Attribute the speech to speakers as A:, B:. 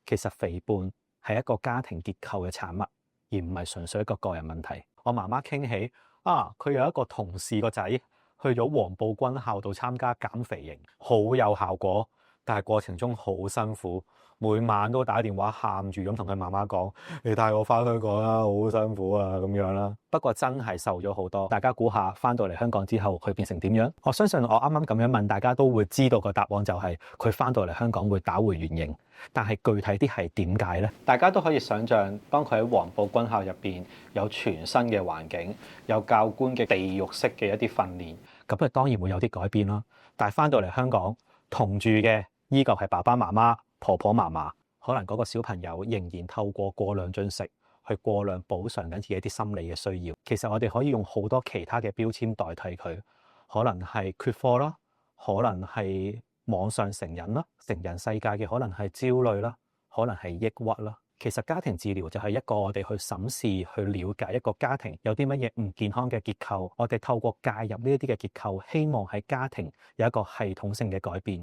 A: 其實肥胖係一個家庭結構嘅產物，而唔係純粹一個個人問題。我媽媽傾起佢有一個同事個仔去咗黃埔軍校度參加減肥營，好有效果，但係過程中好辛苦，每晚都打電話喊住咁同佢媽媽講：你帶我翻香港啦，好辛苦啊咁樣啦。不過真係瘦咗好多，大家估下翻到嚟香港之後佢變成點樣？我相信我啱啱咁樣問，大家都會知道個答案就係佢翻到嚟香港會打回原形。但係具體啲係點解呢？大家都可以想像，當佢喺黃埔軍校入邊有全新嘅環境，有教官嘅地獄式嘅一啲訓練，咁佢當然會有啲改變啦。但係翻到嚟香港同住嘅依舊係爸爸媽媽、婆婆嫲嫲，可能嗰個小朋友仍然透過過量進食去過量補償緊自己啲心理嘅需要。其實我哋可以用好多其他嘅標籤代替佢，可能係缺課啦，可能係網上成癮啦，成人世界嘅可能係焦慮啦，可能係抑鬱啦。其實家庭治療就係一個我哋去審視、去了解一個家庭有啲乜嘢唔健康嘅結構，我哋透過介入呢一啲嘅結構，希望喺家庭有一個系統性嘅改變。